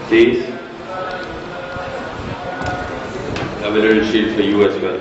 please. Have a little sheet for you as well.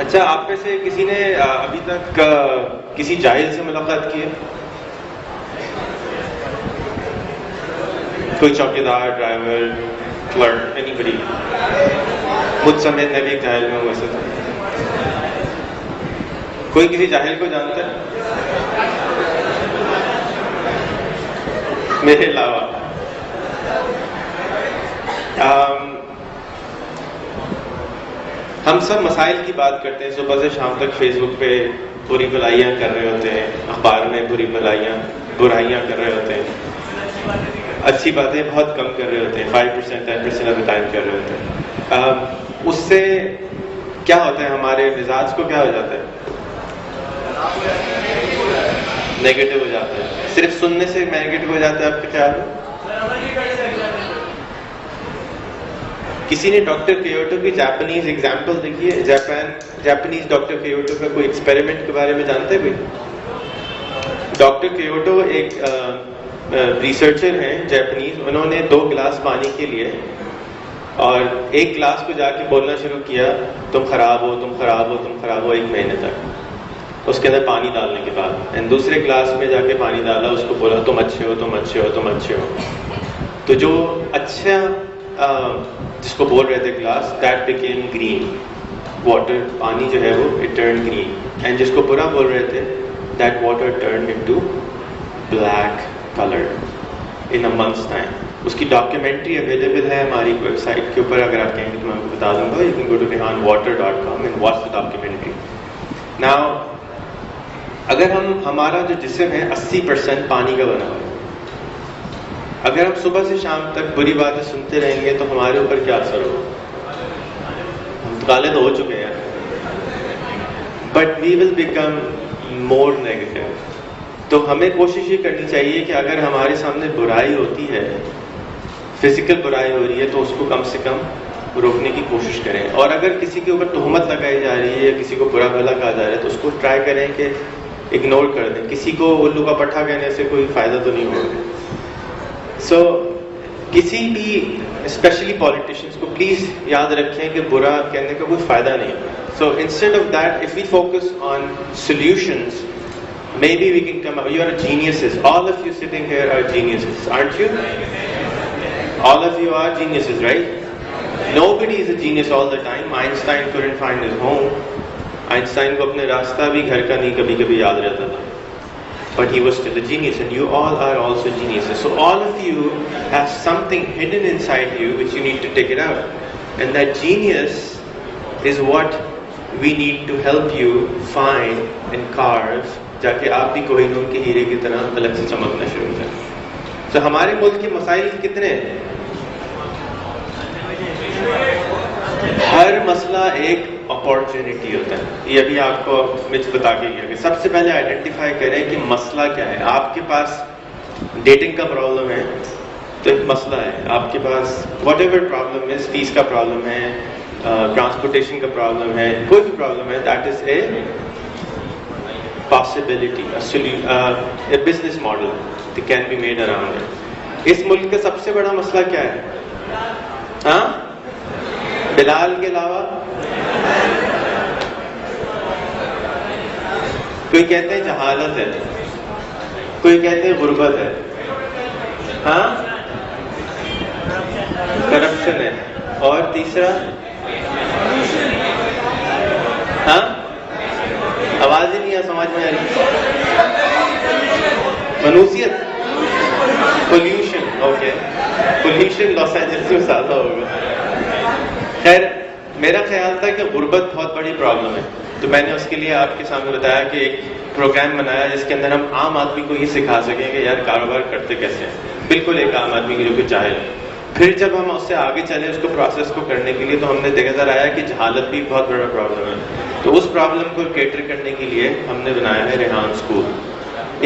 اچھا، آپ میں سے کسی نے ابھی تک کسی جاہل سے ملاقات کی ہے؟ کوئی چوکیدار، ڈرائیور، کلرک، اینی بڑی؟ مجھ سمیت میں بھی ایک جاہل میں ہوں ویسے تو. کوئی کسی جاہل کو جانتا ہے میرے علاوہ؟ ہم سب مسائل کی بات کرتے ہیں، صبح سے شام تک فیس بک پہ بری بھلائیاں کر رہے ہوتے ہیں، اخبار میں برائیاں کر رہے ہوتے ہیں، اچھی باتیں بہت کم کر رہے ہوتے ہیں، 5% 10% آف دا ٹائم کر رہے ہوتے ہیں. اس سے کیا ہوتا ہے؟ ہمارے مزاج کو کیا ہو جاتا ہے؟ نیگیٹو ہو جاتا ہے. صرف سننے سے نیگیٹو ہو جاتا ہے، آپ کا خیال ہے؟ کسی نے ڈاکٹر کیوٹو کی جاپنیز ایگزامپل دیکھی ہے؟ جاپنیز ڈاکٹر کیوٹو کا کوئی ایکسپیریمنٹ کے بارے میں جانتے ہیں کوئی؟ ڈاکٹر کیوٹو ایک ریسرچر ہیں جاپنیز. انہوں نے 2 گلاس پانی کے لیے اور ایک کلاس کو جا کے بولنا شروع کیا تم خراب ہو تم خراب ہو تم خراب ہو 1 مہینے تک، اس کے اندر پانی ڈالنے کے بعد، اینڈ دوسرے کلاس میں جا کے پانی ڈالا، اس کو بولا تم اچھے ہو تم اچھے ہو تم اچھے ہو. تو جو اچھا جس کو بول رہے تھے class, that became green, water پانی جو ہے وہ اٹ ٹرن گرین، اینڈ جس کو برا بول رہے تھے that water turn into black colour in a months time. اس کی ڈاکیومنٹری اویلیبل ہے ہماری ویب سائٹ کے اوپر، اگر آپ کہیں گے تو میں آپ کو بتا دوں گا. You can go to rehanwater.com and watch the documentary. Now اگر ہمارا جو جسم ہے 80% پانی کا بنا ہوا ہے، اگر ہم صبح سے شام تک بری باتیں سنتے رہیں گے تو ہمارے اوپر کیا اثر ہوگا؟ ہم کالے تو ہو چکے ہیں، but we will become more negative. تو ہمیں کوشش یہ کرنی چاہیے کہ اگر ہمارے سامنے برائی ہوتی ہے، فزیکل برائی ہو رہی ہے، تو اس کو کم سے کم روکنے کی کوشش کریں. اور اگر کسی کے اوپر تہمت لگائی جا رہی ہے یا کسی کو برا بھلا کہا جا رہا ہے تو اس کو ٹرائی کریں کہ اگنور کر دیں. کسی کو الو کا پٹھا کہنے سے کوئی فائدہ تو نہیں ہوگا. سو کسی بھی اسپیشلی پالیٹیشینس کو پلیز یاد رکھیں کہ برا کہنے کا کوئی فائدہ نہیں ہوگا. So instead of that if we focus on solutions, maybe we can come up. You are geniuses. All of you sitting here are geniuses, aren't you? All of you are geniuses, right? Nobody is a genius all the time. Einstein couldn't find his home. Einstein کو اپنے راستہ بھی گھر کا نہیں کبھی کبھی یاد رہتا تھا. But he was still a genius, and you all are also geniuses. So all of you have something hidden inside you which you need to take it out. And that genius is what we need to help you find and carve, جا کے آپ بھی کوہ نور کے ہیرے کی طرح الگ سے چمکنا شروع ہو جائیں. تو ہمارے ملک کے مسائل کتنے ہیں؟ ہر مسئلہ ایک اپارچونیٹی ہوتا ہے. یہ ابھی آپ کو مجھ بتا کے گیا کہ سب سے پہلے آئیڈینٹیفائی کریں کہ مسئلہ کیا ہے. آپ کے پاس ڈیٹنگ کا پرابلم ہے تو ایک مسئلہ ہے. آپ کے پاس واٹ ایور پرابلم ہے، فیس کا پرابلم ہے، ٹرانسپورٹیشن کا پرابلم ہے، کوئی بھی پرابلم ہے، that is a possibility, a business model that can be made around it. اس ملک کا سب سے بڑا مسئلہ کیا ہے؟ ہاں، بلال کے علاوہ کوئی کہتے ہیں جہالت ہے، کوئی کہتے ہیں غربت ہے، ہاں کرپشن ہے، اور تیسرا ہاں آواز ہی نہیں ہے سمجھ میں آ رہی. منوسیت، pollution. Okay, pollution Los Angeles میں زیادہ ہوگا. خیر میرا خیال تھا کہ غربت بہت بڑی پرابلم ہے، تو میں نے اس کے لیے آپ کے سامنے بتایا کہ ایک پروگرام بنایا جس کے اندر ہم عام آدمی کو یہ سکھا سکیں کہ یار کاروبار کرتے کیسے ہیں، بالکل ایک عام آدمی کی جو کہ چاہے. پھر جب ہم اس سے آگے چلے اس کو پروسیس کو کرنے کے لیے تو ہم نے نظر آیا کہ جہالت بھی بہت بڑا پرابلم ہے. تو اس پرابلم کو کیٹر کرنے کے لیے ہم نے بنایا ہے ریحان اسکول.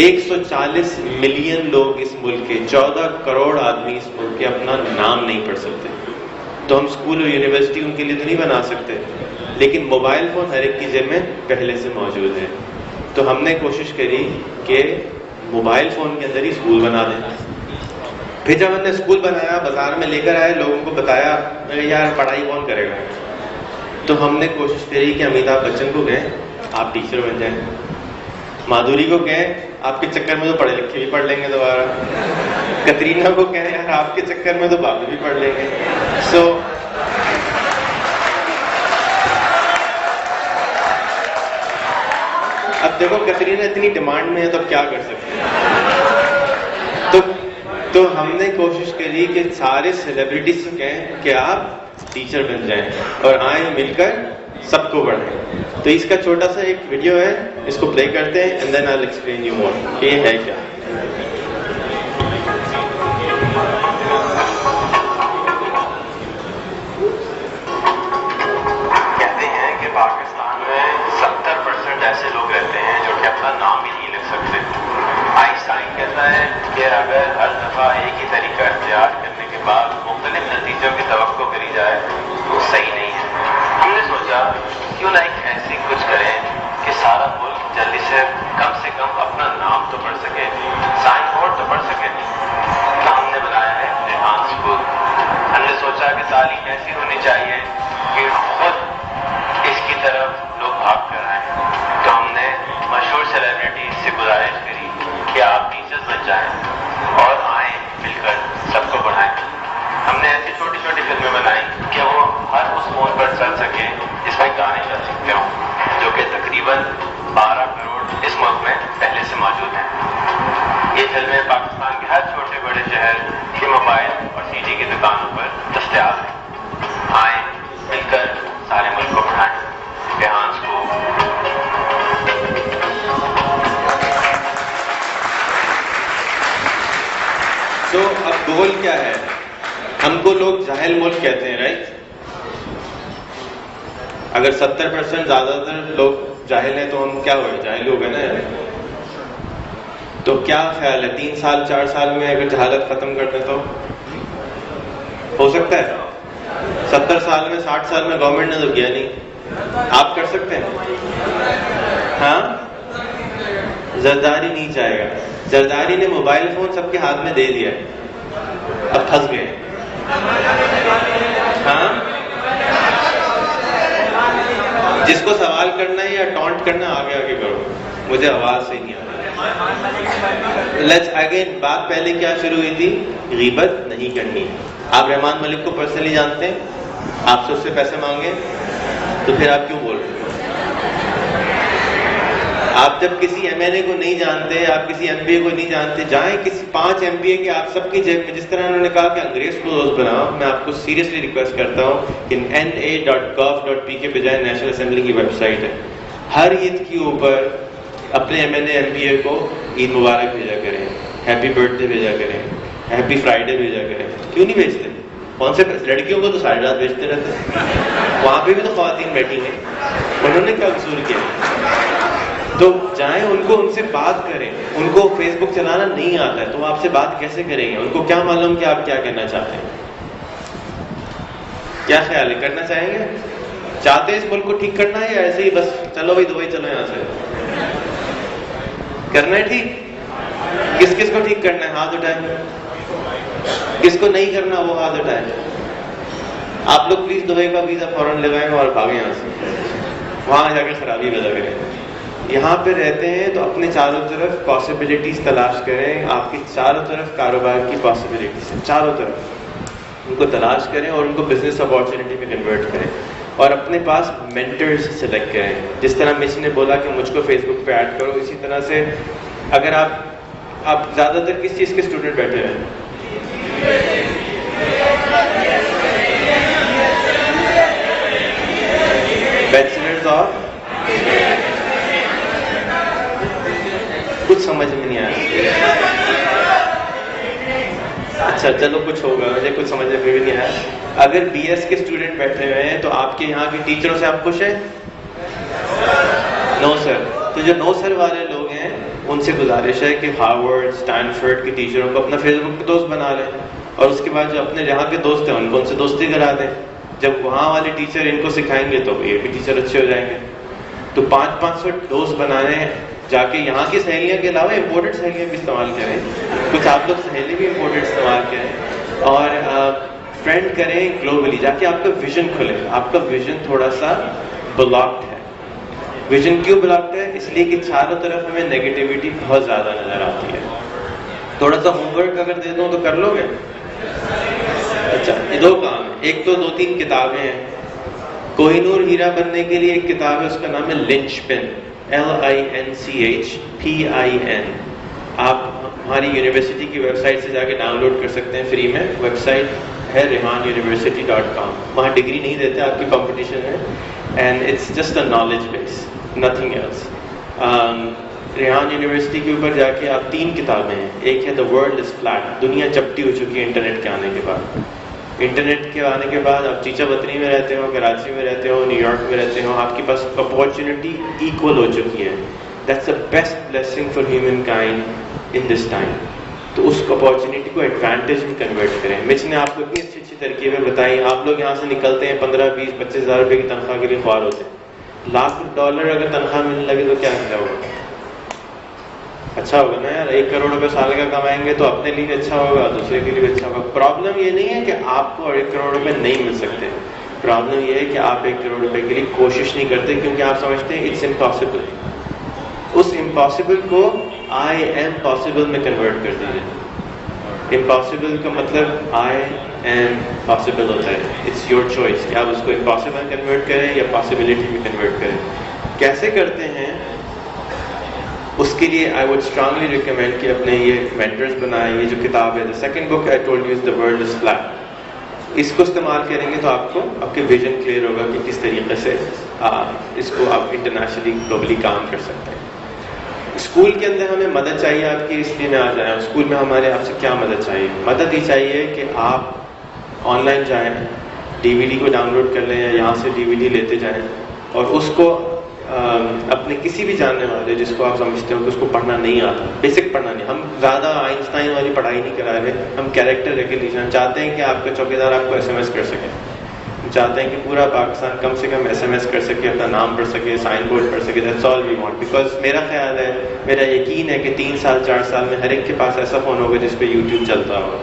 140 ملین لوگ اس ملک کے، 14 کروڑ آدمی اس ملک کے اپنا نام نہیں پڑھ سکتے. تو ہم اسکول اور یونیورسٹی ان کے لیے تو نہیں بنا سکتے، لیکن موبائل فون ہر ایک کی جیب میں پہلے سے موجود ہے. تو ہم نے کوشش کری کہ موبائل فون کے اندر ہی اسکول بنا دیں. پھر جب ہم نے اسکول بنایا، بازار میں لے کر آئے، لوگوں کو بتایا یار پڑھائی کون کرے گا. تو ہم نے کوشش کری کہ امیتابھ بچن کو کہیں آپ ٹیچر بن جائیں، مادھوری کو کہیں آپ کے چکر میں تو پڑھے لکھے بھی پڑھ لیں گے دوبارہ، کترینہ کو کہیں یار آپ کے چکر میں تو بابی بھی پڑھ لیں گے. سو اب دیکھو کترینہ اتنی ڈیمانڈ میں ہے تو اب کیا کر سکتے ہیں. تو ہم نے کوشش کری کہ سارے سیلیبریٹیز کو کہیں کہ آپ ٹیچر بن جائیں اور آئیں مل کر سب کو پڑھائیں. تو اس کا چھوٹا سا ایک ویڈیو ہے، اس کو پلے کرتے ہیں and then I will explain you more کہ یہ ہے کیا. کہتے ہیں کہ پاکستان میں 70% ایسے لوگ رہتے ہیں جو کہ اپنا نام ہی نہیں لکھ سکتے. آئنسٹائن کہتا ہے کہ اگر ہر دفعہ ایک ہی طریقہ اختیار کرنے کے بعد مختلف نتیجوں کی توقع کری جائے تو صحیح نہیں ہے. ہم نے سوچا کیوں نہ ایک ایسی کچھ کریں کہ سارا ملک جلدی سے کم اپنا نام تو پڑھ سکے. سائنس تعلیم ایسی ہونی چاہیے کہ خود اس کی طرف لوگ بھاگ کر آئیں. تو ہم نے مشہور سیلیبریٹیز سے گزارش کری کہ آپ ٹیچرز بن جائیں اور آئیں مل کر سب کو پڑھائیں. ہم نے ایسی چھوٹی چھوٹی فلمیں بنائی کہ وہ ہر اس فون پر چل سکے جس میں گانے چل سکتے ہوں, جو کہ تقریباً 12 کروڑ اس ملک میں پہلے سے موجود ہیں. یہ فلمیں پاکستان کے ہر چھوٹے بڑے شہر کے موبائل اور سی ڈی کی دکانوں پر دستیاب ہیں. آئیں مل کر سارے ملک کو پڑھائیں. ریحانس کو تو اب گول کیا ہے؟ ہم کو لوگ جاہل ملک کہتے ہیں, رائٹ؟ اگر 70% زیادہ تر لوگ جاہل ہیں تو ہم کیا ہوئے؟ جاہل ہو گئے نا. تو کیا خیال ہے 3 سال 4 سال میں اگر جہالت ختم کر دیں تو ہو سکتا ہے؟ 70 سال میں 60 سال میں گورنمنٹ نے تو کیا نہیں, آپ کر سکتے ہیں؟ ہاں, زرداری نہیں چاہے گا. زرداری نے موبائل فون سب کے ہاتھ میں دے دیا, اب پھنس گئے. ہاں, جس کو سوال کرنا ہے یا ٹونٹ کرنا آگے آگے کرو, مجھے آواز سے نہیں آ رہی. لیٹس اگین, بات پہلے کیا شروع ہوئی تھی؟ غیبت نہیں کرنی. آپ رحمان ملک کو پرسنلی جانتے ہیں, آپ سے اس سے پیسے مانگے, تو پھر آپ کیوں بول رہے ہیں؟ آپ جب کسی ایم این اے کو نہیں جانتے, آپ کسی ایم بی اے کو نہیں جانتے, جائیں کسی 5 ایم بی اے کے آپ سب کی جیب میں, جس طرح انہوں نے کہا کہ انگریز کو دوست بناؤ, میں آپ کو سیریسلی ریکویسٹ کرتا ہوں کہ na.gov.p کے بجائے نیشنل اسمبلی کی ویب سائٹ ہے, ہر عید کے اوپر اپنے M N A M B A کو عید مبارک بھیجا کریں, ہیپی برتھ ڈے بھیجا کریں, ہیپی فرائیڈے بھیجا کریں. کیوں نہیں بھیجتے؟ کون سے لڑکیوں کو تو ساری رات بھیجتے رہتے ہیں, وہاں پہ بھی تو خواتین بیٹھی ہیں, انہوں نے کیا قصور کیا؟ تو جائیں ان کو, ان سے بات کریں. ان کو فیس بک چلانا نہیں آتا ہے تو آپ سے بات کیسے کریں گے؟ ان کو کیا معلوم کہ آپ کیا کہنا چاہتے ہیں؟ کیا خیال ہے, کرنا چاہیں گے؟ چاہتے ہیں اس ملک کو ٹھیک کرنا ہے یا ایسے ہی بس چلو بھائی دبئی چلو یہاں سے؟ کرنا ہے ٹھیک. کس کس کو ٹھیک کرنا ہے؟ ہاتھ اٹھائیں. کس کو نہیں کرنا وہ ہاتھ اٹھائیں. آپ لوگ پلیز دبئی کا ویزا فوراً لگائیں اور بھاگیں یہاں سے, وہاں جا کے خرابی پیدا کریں. یہاں پہ رہتے ہیں تو اپنے چاروں طرف پاسبلٹیز تلاش کریں. آپ کی چاروں طرف کاروبار کی پاسبلٹیز ہیں, چاروں طرف ان کو تلاش کریں اور ان کو بزنس اپارچونیٹی میں کنورٹ کریں, اور اپنے پاس مینٹرز سلیکٹ کریں. جس طرح مس نے بولا کہ مجھ کو فیس بک پہ ایڈ کرو, اسی طرح سے اگر آپ زیادہ تر کس چیز کے اسٹوڈنٹ بیٹھے ہیں؟ بیچلرز اور کچھ سمجھ میں نہیں آیا. اچھا چلو کچھ ہوگا, مجھے کچھ سمجھ میں بھی نہیں آیا. اگر بی ایس کے اسٹوڈنٹ بیٹھے ہوئے ہیں تو آپ کے یہاں کے ٹیچروں سے آپ خوش ہیں؟ نو سر. تو جو نو سر والے لوگ ہیں ان سے گزارش ہے کہ ہارورڈ اسٹینفورڈ کے ٹیچروں کو اپنا فیس بک پہ دوست بنا لیں, اور اس کے بعد جو اپنے جہاں کے دوست ہیں ان سے دوستی کرا دیں. جب وہاں والے ٹیچر ان کو سکھائیں گے تو یہ بھی ٹیچر اچھے ہو جائیں گے. تو 500 دوست بنانے, جا کے یہاں کی سہیلیاں کے علاوہ امپورٹڈ سہیلیاں بھی استعمال کریں, کچھ آپ لوگ سہیلی بھی امپورٹڈ استعمال کریں, اور فرینڈ کریں گلوبلی. جا کے آپ کا ویژن کھلے. آپ کا ویژن تھوڑا سا بلاکڈ ہے. ویژن کیوں بلاکڈ ہے؟ اس لیے کہ چاروں طرف ہمیں نیگیٹیوٹی بہت زیادہ نظر آتی ہے. تھوڑا سا ہوم ورک اگر دے دوں تو کر لو گے؟ اچھا, یہ 2 کام ہیں. ایک تو 2-3 کتابیں ہیں. کوہ نور ہیرا بننے کے لیے ایک کتاب ہے, اس کا نام ہے لنچ پن, LINCHPIN. آپ ہماری یونیورسٹی کی ویب سائٹ سے جا کے ڈاؤن لوڈ کر سکتے ہیں فری میں. ویب سائٹ ہے rehanuniversity.com. وہاں ڈگری نہیں دیتے, آپ کی کمپٹیشن ہے, and it's just a knowledge base, nothing else. Rehan university کے اوپر جا کے آپ 3 کتابیں ہیں. ایک ہے دا ورلڈ از فلیٹ, دنیا چپٹی ہو چکی ہے انٹرنیٹ کے آنے کے بعد. انٹرنیٹ کے آنے کے بعد آپ چیچا وطنی میں رہتے ہو, کراچی میں رہتے ہو, نیو یارک میں رہتے ہو, آپ کے پاس اپارچونیٹی ایکول ہو چکی ہے. That's the best blessing for human kind in this time. تو اس اپارچونیٹی کو ایڈوانٹیج میں کنورٹ کریں. مچ نے آپ کو اتنی اچھی اچھی ترکیبیں بتائی. آپ لوگ یہاں سے نکلتے ہیں 15-20-25 ہزار روپے کی تنخواہ کے لیے خوار ہوتے ہیں. $1,00,000 اگر تنخواہ ملنے لگے تو کیا ہوگا؟ اچھا ہوگا نا یار, 1 کروڑ روپے سال کا کمائیں گے تو اپنے لیے بھی اچھا ہوگا, دوسرے کے لیے بھی اچھا ہوگا. پرابلم یہ نہیں ہے کہ آپ کو 1 کروڑ روپے نہیں مل سکتے, پرابلم یہ ہے کہ آپ 1 کروڑ روپے کے لیے کوشش نہیں کرتے, کیونکہ آپ سمجھتے ہیں اٹس امپاسبل. اس امپاسبل کو آئی ایم پاسبل میں کنورٹ کر دیجیے. امپاسبل کا مطلب آئی ایم پاسبل ہوتا ہے. اٹس یور چوائس کہ آپ اس کو امپاسبل میں کنورٹ کریں یا پاسبلٹی میں کنورٹ کریں. کیسے کرتے ہیں اس کے لیے آئی ووڈ اسٹرانگلی ریکمینڈ کہ اپنے یہ مینٹرز بنائیں. یہ جو کتاب ہے, the second book I told you is the world is flat. اس کو استعمال کریں گے تو آپ کو آپ کے ویژن کلیئر ہوگا کہ کس طریقے سے اس کو آپ انٹرنیشنلی گلوبلی کام کر سکتے ہیں. اسکول کے اندر ہمیں مدد چاہیے آپ کی, اس لیے میں آ جائیں. اسکول میں ہمارے آپ سے کیا مدد چاہیے؟ مدد یہ چاہیے کہ آپ آن لائن جائیں, DVD کو ڈاؤن لوڈ کر لیں یا یہاں سے DVD لیتے جائیں اور اس کو اپنے کسی بھی جاننے والے جس کو آپ سمجھتے ہو کہ اس کو پڑھنا نہیں آتا, بیسک پڑھنا نہیں, ہم زیادہ آئنسٹائن والی پڑھائی نہیں کرا رہے, ہم کیریکٹر ریکگنیشن چاہتے ہیں کہ آپ کا چوکیدار آپ کو SMS کر سکے, چاہتے ہیں کہ پورا پاکستان کم سے کم SMS کر سکے, اپنا نام پڑھ سکے, سائن بورڈ پڑھ سکے. That's all we want. Because میرا خیال ہے, میرا یقین ہے کہ 3 سال 4 سال میں ہر ایک کے پاس ایسا فون ہوگا جس پہ YouTube چلتا ہوگا.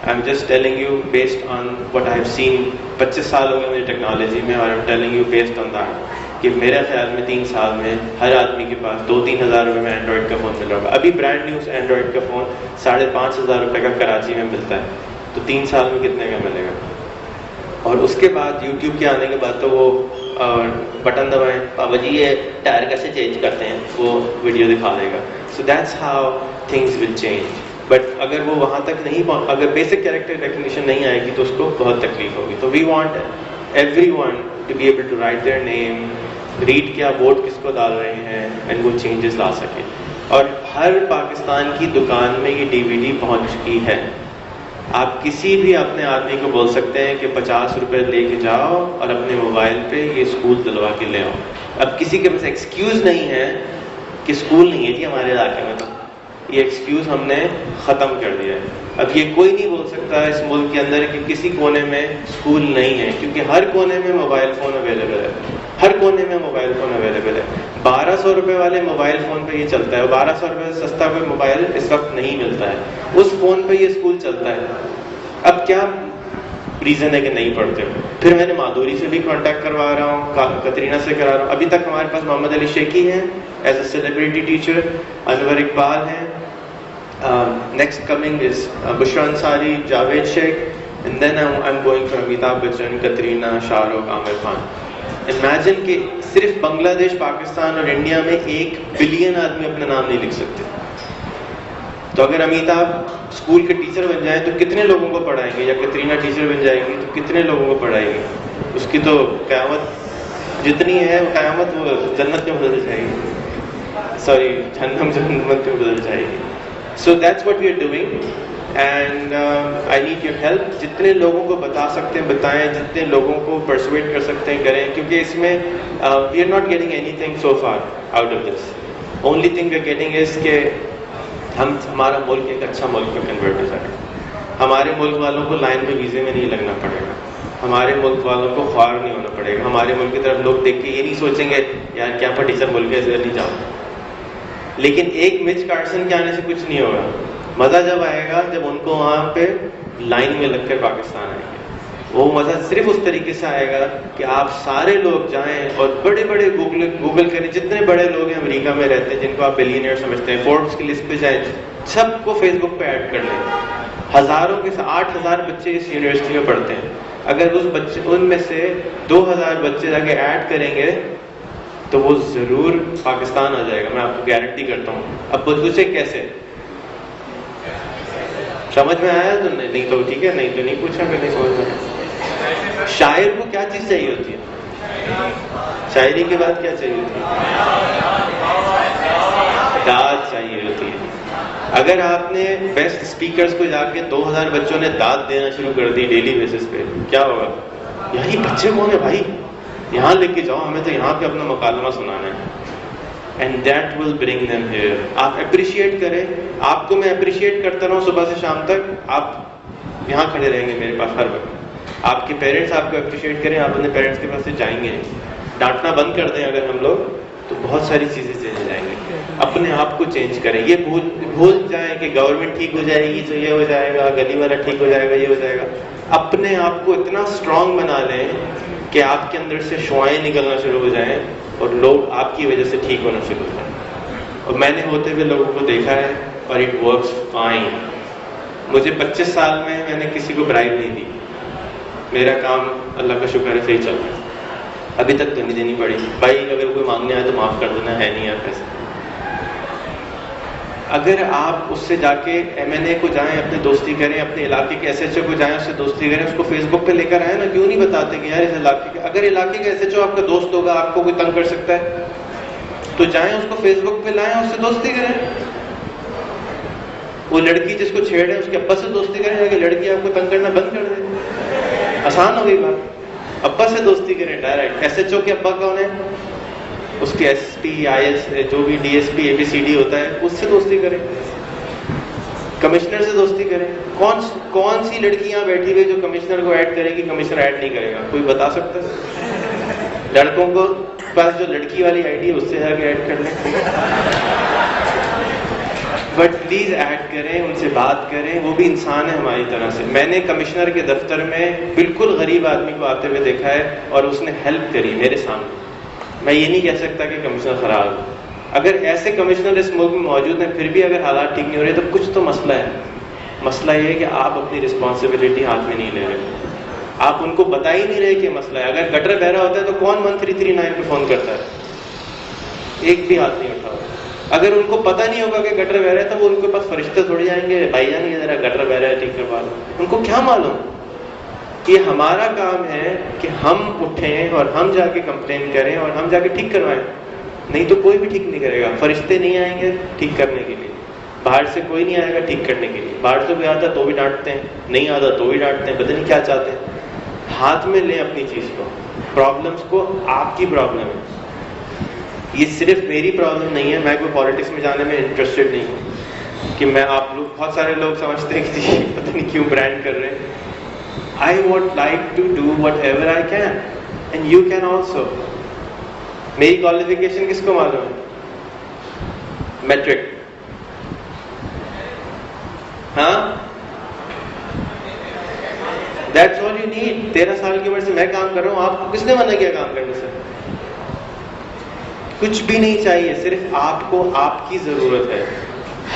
I am just telling you based on what I have seen. 25 سال ہو گئے مجھے ٹیکنالوجی میں, اور I am telling you based on that کہ میرے خیال میں 3 سال میں ہر آدمی کے پاس 2-3 ہزار روپے میں اینڈرائڈ کا فون مل رہا ہوگا. ابھی برانڈ نیوز اینڈرائڈ کا فون 5,500 روپے کا کراچی میں ملتا ہے, تو 3 سال میں کتنے کا ملے گا؟ اور اس کے بعد یوٹیوب کے آنے کے بعد تو وہ بٹن دبائیں, پاپا جی یہ ٹائر کیسے چینج کرتے ہیں, وہ ویڈیو دکھا دے گا. So that's how things will change. But اگر وہ وہاں تک نہیں اگر بیسک کیریکٹر ریکگنیشن نہیں آئے گی تو اس کو بہت تکلیف ہوگی. تو we want every one to be able to write their name, read کیا ووٹ کس کو ڈال رہے ہیں, اینڈ وہ چینجز لا سکے. اور ہر پاکستان کی دکان میں یہ DVD پہنچ چکی ہے. آپ کسی بھی اپنے آدمی کو بول سکتے ہیں کہ 50 روپے لے کے جاؤ اور اپنے موبائل پہ یہ اسکول دلوا کے لے آؤ. اب کسی کے پاس ایکسکیوز نہیں ہے کہ اسکول نہیں ہے جی ہمارے علاقے میں, تو یہ ایکسکیوز ہم نے ختم کر دیا ہے. اب یہ کوئی نہیں بول سکتا اس ملک کے اندر کہ کسی کونے میں اسکول نہیں ہے, کیونکہ ہر کونے میں موبائل فون اویلیبل ہے. ہر کونے میں موبائل فون اویلیبل ہے. 1200 روپے والے موبائل فون پہ یہ چلتا ہے, 1200 روپے سے سستا کوئی موبائل اس وقت نہیں ملتا ہے. اس فون پہ یہ اسکول چلتا ہے. اب کیا ریزن ہے کہ نہیں پڑھتے ہو؟ پھر میں نے مادھوری سے بھی کانٹیکٹ کروا رہا ہوں, کترینہ سے کرا رہا ہوں. ابھی تک ہمارے پاس محمد علی شیخی ہیں as a celebrity teacher, Anwar Iqbal ہیں, next coming is Bushra Ansari, Javed Sheikh, and then I am going for Amitabh Bachchan, Katrina, Shah Rukh, Aamir Khan. Imagine کہ صرف بنگلہ دیش, پاکستان اور انڈیا میں 1 بلین آدمی اپنا نام نہیں لکھ سکتے. تو اگر امیتابھ اسکول کے ٹیچر بن جائیں تو کتنے لوگوں کو پڑھائیں گے, یا کترینہ ٹیچر بن جائے گی تو کتنے لوگوں کو پڑھائے گی؟ اس کی تو قیامت جتنی ہے قیامت وہ جنت میں بدل جائے گی, سوری جہنم جنت میں بدل جائے گی. So that's what we are doing, and I need your help. جتنے لوگوں کو بتا سکتے ہیں بتائیں, جتنے لوگوں کو پرسویٹ کر سکتے ہیں کریں, کیونکہ اس میں we are not getting anything so far out of this. Only thing we are getting is کہ ہمارا ملک ایک اچھا ملک میں کنورٹ ہو جائے. ہمارے ملک والوں کو لائن میں ویزے میں نہیں لگنا پڑے گا, ہمارے ملک والوں کو خوار نہیں ہونا پڑے گا. ہمارے ملک کی طرف لوگ دیکھ کے یہ نہیں سوچیں گے یار کیا پٹیسر ملک ہے ادھر نہیں جاؤ. لیکن ایک مچ کارسن کے آنے سے کچھ نہیں ہوگا. مزہ جب آئے گا جب ان کو وہاں پہ لائن میں لگ کر پاکستان آئیں گے. وہ مزہ صرف اس طریقے سے آئے گا کہ آپ سارے لوگ جائیں اور بڑے بڑے گوگل کریں, جتنے بڑے لوگ ہیں امریکہ میں رہتے ہیں جن کو آپ بلینئر سمجھتے ہیں, فوربس کی لسٹ پہ جائیں, سب کو فیس بک پہ ایڈ کر لیں. ہزاروں کے 8,000 بچے اس یونیورسٹی میں پڑھتے ہیں. اگر اس بچے ان میں سے 2,000 بچے جا کے ایڈ کریں گے تو وہ ضرور پاکستان آ جائے گا, میں آپ کو گارنٹی کرتا ہوں. اب پوچھے کیسے, سمجھ میں آیا تو نہیں تو ٹھیک ہے, نہیں تو نہیں پوچھا کہ نہیں سمجھ میں. شاعر کو کیا چیز چاہیے ہوتی ہے؟ شاعری کے بعد کیا چاہیے ہوتی ہے؟ داد چاہیے ہوتی ہے. اگر آپ نے بیسٹ اسپیکرز کو جا کے 2,000 بچوں نے داد دینا شروع کر دی ڈیلی بیسس پہ, کیا ہوگا؟ یہی بچے کون ہیں بھائی, یہاں لے کے جاؤ, ہمیں تو یہاں پہ اپنا مکالمہ سنانا ہے. And that will bring them here. آپ اپریشیٹ کریں, آپ کو میں اپریشیٹ کرتا رہوں صبح سے شام تک, آپ یہاں کھڑے رہیں گے میرے پاس ہر وقت. آپ کے پیرنٹس آپ کو اپریشیٹ کریں, آپ اپنے پیرنٹس کے پاس سے جائیں گے. ڈانٹنا بند کر دیں اگر ہم لوگ تو بہت ساری چیزیں چینج ہو جائیں گی. اپنے آپ کو چینج کریں. یہ بھول جائیں کہ گورنمنٹ ٹھیک ہو جائے گی تو یہ ہو جائے گا, گلی والا ٹھیک ہو جائے گا, یہ ہو جائے گا. اپنے آپ کو اتنا اسٹرانگ بنا لیں کہ آپ کے اندر سے شعائیں نکلنا شروع ہو جائیں اور لوگ آپ کی وجہ سے ٹھیک ہونا شروع ہو جائیں. اور میں نے ہوتے ہوئے لوگوں کو دیکھا ہے اور اٹ ورکس فائن. مجھے 25 سال میں نے کسی کو برائب نہیں دی. میرا کام اللہ کا شکر ہے صحیح چل رہا ہے. ابھی تک تو نہیں دینی پڑی. بھائی اگر کوئی مانگنے آئے تو معاف کر دینا, ہے نہیں یار پیسے. اگر آپ اس سے جا کے MNA کو جائیں, اپنے دوستی کریں, اپنے علاقے کے SHO کو جائیں, اس سے دوستی کریں, اس کو فیس بک پہ لے کر آئیں نا. کیوں نہیں بتاتے کہ یار اس علاقے کے, اگر علاقے کا SHO آپ کا دوست ہوگا, آپ کو کوئی تنگ کر سکتا ہے تو جائیں اس کو فیس بک پہ لائیں, اس سے دوستی کریں. وہ لڑکی جس کو چھیڑ ہے اس کے ابا سے دوستی کریں, کہ لڑکی آپ کو تنگ کرنا بند کر دے. آسان ہو گئی بات. ابا سے دوستی کریں ڈائریکٹ. SHO کے ابا کون ہے؟ اس کے SP IS جو بھی DSP ABCD ہوتا ہے اس سے دوستی کریں. کمشنر سے دوستی کریں. کون سی لڑکی یہاں بیٹھی ہوئی جو کمشنر کو ایڈ کرے گی, کمشنر ایڈ نہیں کرے گا؟ کوئی بتا سکتا ہے؟ لڑکوں کو پاس جو لڑکی والی ID ہے اس سے ہے کہ ایڈ کر لیں. بٹ پلیز ایڈ کریں, ان سے بات کریں. وہ بھی انسان ہے ہماری طرح سے. میں نے کمشنر کے دفتر میں بالکل غریب آدمی کو آتے ہوئے دیکھا ہے اور اس نے ہیلپ کری میرے سامنے. میں یہ نہیں کہہ سکتا کہ کمشنر خراب ہے. اگر ایسے کمشنر اس ملک میں موجود ہیں پھر بھی اگر حالات ٹھیک نہیں ہو رہے تو کچھ تو مسئلہ ہے. مسئلہ یہ ہے کہ آپ اپنی رسپانسبلٹی ہاتھ میں نہیں لے رہے. آپ ان کو بتا ہی نہیں رہے کہ مسئلہ ہے. اگر گٹر بہ رہا ہوتا ہے تو کون 1339 پہ فون کرتا ہے؟ ایک بھی ہاتھ نہیں اٹھا. اگر ان کو پتہ نہیں ہوگا کہ گٹر بہ رہا ہے تو وہ ان کے پاس فرشتے تھوڑی جائیں گے, بھائی جان یہ ذرا گٹر بہ رہا ہے ٹھیک کروا دو. ان کو کیا معلوم؟ یہ ہمارا کام ہے کہ ہم اٹھیں اور ہم جا کے کمپلین کریں اور ہم جا کے ٹھیک کروائیں. نہیں تو کوئی بھی ٹھیک نہیں کرے گا. فرشتے نہیں آئیں گے ٹھیک کرنے کے لیے, باہر سے کوئی نہیں آئے گا ٹھیک کرنے کے لیے. باہر سے کوئی آتا تو بھی ڈانٹتے ہیں, نہیں آتا تو بھی ڈانٹتے ہیں, پتہ نہیں کیا چاہتے ہیں. ہاتھ میں لیں اپنی چیز کو. پرابلمس کو آپ کی پرابلم ہے, یہ صرف میری پرابلم نہیں ہے. میں کوئی پالیٹکس میں جانے میں انٹرسٹڈ نہیں ہوں کہ میں آپ لوگ, بہت سارے لوگ سمجھتے ہیں کہ پتہ نہیں کیوں برانڈ کر رہے ہیں. I would like to do whatever I can and you can also. میری کوالیفیکیشن کس کو معلوم ہے؟ میٹرک. ہاں, that's all you need. 13 سال کی عمر سے میں کام کر رہا ہوں. آپ کو کس نے منع کیا کام کرنے سے؟ کچھ بھی نہیں چاہیے, صرف آپ کو آپ کی ضرورت ہے.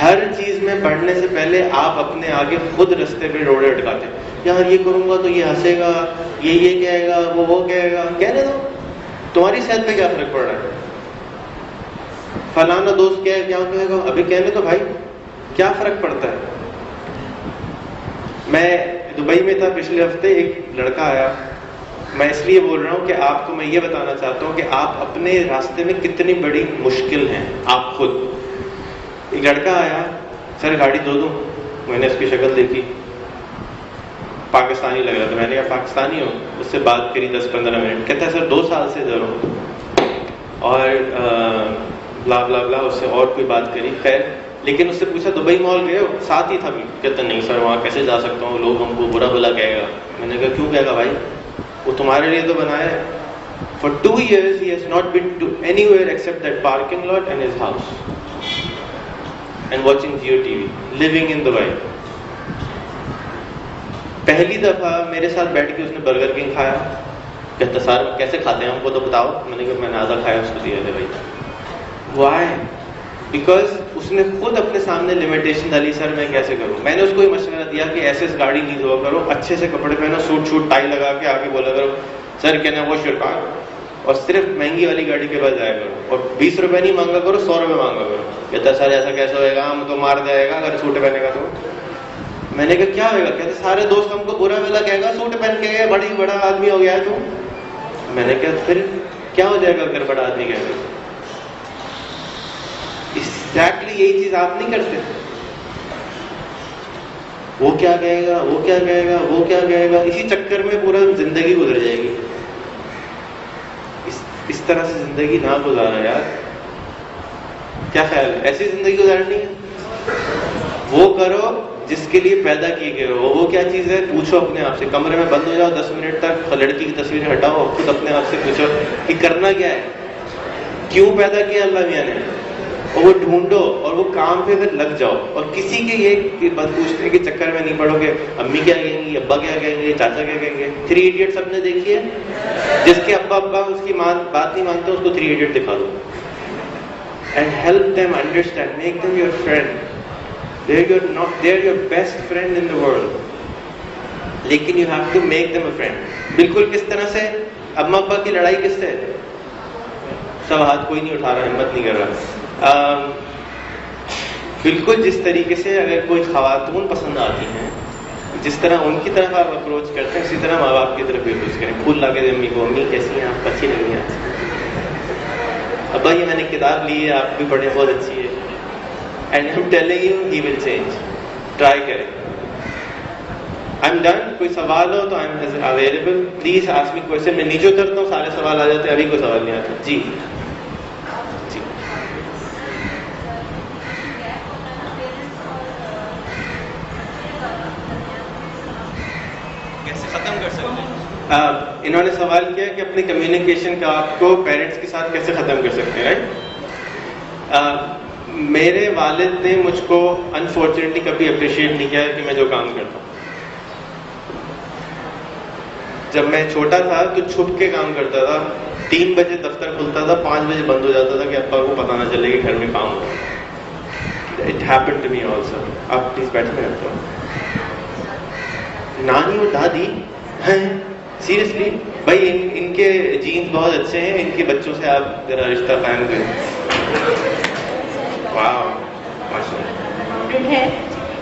ہر چیز میں بڑھنے سے پہلے آپ اپنے آگے خود رستے پہ روڑے اٹکاتے ہیں. یار یہ کروں گا تو یہ ہنسے گا, یہ کہے گا, وہ کہے گا. کہنے دو, تمہاری صحت پہ کیا فرق پڑ رہا ہے؟ فلانا دوست کیا کہے گا, ابھی کہنے تو بھائی کیا فرق پڑتا ہے. میں دبئی میں تھا پچھلے ہفتے, ایک لڑکا آیا. میں اس لیے بول رہا ہوں کہ آپ کو میں یہ بتانا چاہتا ہوں کہ آپ اپنے راستے میں کتنی بڑی مشکل ہیں آپ خود. ایک لڑکا آیا, سر گاڑی دو دوں. میں نے اس کی شکل دیکھی, پاکستانی لگ رہا تھا. میں نے کہا پاکستانی ہو؟ اس سے بات کری 10-15 منٹ. کہتا ہے سر 2 سال سے ادھر ہوں, اور بلا بلا بلا. اس سے اور کوئی بات کری. خیر, لیکن اس سے پوچھا دبئی مال گئے ہو؟ ساتھ ہی تھا بھی. کہتا نہیں سر وہاں کیسے جا سکتا ہوں, لوگ ہم کو برا بھلا کہے گا. میں نے کہا کیوں کہے گا بھائی, وہ تمہارے لیے تو بنایا ہے. For 2 years he has not been to anywhere except that parking lot and his house and watching Jio TV, living in Dubai. پہلی دفعہ میرے ساتھ بیٹھ کے اس نے برگر کنگ کھایا. کہتا سر کیسے کھاتے ہیں ہم کو تو بتاؤ. میں نے کہا میں نے آدھا کھایا, اس کو دیا تھا بھائی. Why? بیکاز اس نے خود اپنے سامنے لمیٹیشن ڈالی. سر میں کیسے کروں؟ میں نے اس کو یہ مشورہ دیا کہ ایسے گاڑی نہیں دھوا کرو, اچھے سے کپڑے پہنو, سوٹ شوٹ ٹائی لگا کے آگے بولا کرو سر کہنا وہ شرکان, اور صرف مہنگی والی گاڑی کے پاس جایا کرو, اور 20 روپے نہیں مانگا کرو, 100 روپے مانگا کرو. کہتا سر ایسا کیسے ہوئے گا, ہم تو مار جائے گا اگر سوٹ پہنے گا تو. میں نے کہا کیا ہوئے گا؟ کہتے سارے دوست ہم کو برا بھلا کہے گا, سوٹ پہن کے گئے, بڑا آدمی ہو گیا تو. میں نے کہا پھر کیا ہو جائے گا اگر بڑا آدمی کہے گا؟ ایگزیکٹلی یہی چیز آپ نہیں کرتے. وہ کیا کہے گا, وہ کیا کہے گا, وہ کیا کہے گا, اسی چکر میں پورا زندگی گزر جائے گی. اس طرح سے زندگی نہ گزارا یار. کیا خیال ہے؟ ایسی زندگی گزارنی ہے؟ وہ کرو جس کے لیے پیدا کیے گئے ہو. وہ کیا چیز ہے پوچھو اپنے آپ سے. کمرے میں بند ہو جاؤ 10 منٹ تک, لڑکی کی تصویر ہٹاؤ, خود اپنے آپ سے پوچھو کہ کرنا کیا ہے, کیوں پیدا کیا اللہ میاں نے, اور وہ ڈھونڈو اور وہ کام پہ پھر لگ جاؤ. اور کسی کے یہ بات پوچھنے کے چکر میں نہیں پڑو گے امی کیا کہیں گی, ابا کیا کہیں گے, چاچا کیا کہیں گے. 3 Idiots سب نے دیکھی ہے, جس کے ابا اس کی بات نہیں مانتے اس کو 3 Idiots دکھا دو. And help them understand, make them your friend. They're your best friend in the world. لیکن you have to make them a friend. بالکل کس طرح سے اما ابا کی لڑائی کس سے, سب ہاتھ کوئی نہیں اٹھا رہا, ہمت نہیں کر رہا. بالکل جس طریقے سے اگر کوئی خواتون پسند آتی ہیں, جس طرح ان کی طرف آپ اپروچ کرتے ہیں, اسی طرح ماں باپ کی طرف بھی اپروچ کریں. پھول لا کے دیں امی کو, امی کیسی ہیں آپ, اچھی لگ رہی ہیں, ابا یہ میں نے کتاب لی ہے آپ بھی پڑھیں بہت اچھی ہے. And I'm telling you he will change. Try کریں. I'm done. کوئی سوال ہو تو I'm available. Please ask me question. میں نیچے اترتا ہوں, سارے سوال آ جاتے ہیں, ابھی کوئی سوال نہیں آتا. جی جی کیسے ختم کر سکتے ہیں؟ انہوں نے سوال کیا کہ اپنی کمیونیکیشن کا آپ کو پیرنٹس کے ساتھ کیسے ختم کر سکتے ہیں, رائٹ. میرے والد نے مجھ کو انفارچونیٹلی کبھی اپریشیٹ نہیں کیا کہ میں جو کام کرتا ہوں. جب میں چھوٹا تھا تو چھپ کے کام کرتا تھا. 3 بجے دفتر کھلتا تھا, 5 بجے بند ہو جاتا تھا کہ ابا کو پتہ نہ چلے کہ گھر میں کام ہو. It happen to me also. آپ پلیز بیٹھے رہتے ہو. نانی اور دادی ہیں سیریسلی بھائی, ان کے جینز بہت اچھے ہیں, ان کے بچوں سے آپ ذرا رشتہ قائم کریں. واو ماشاءاللہ. ہے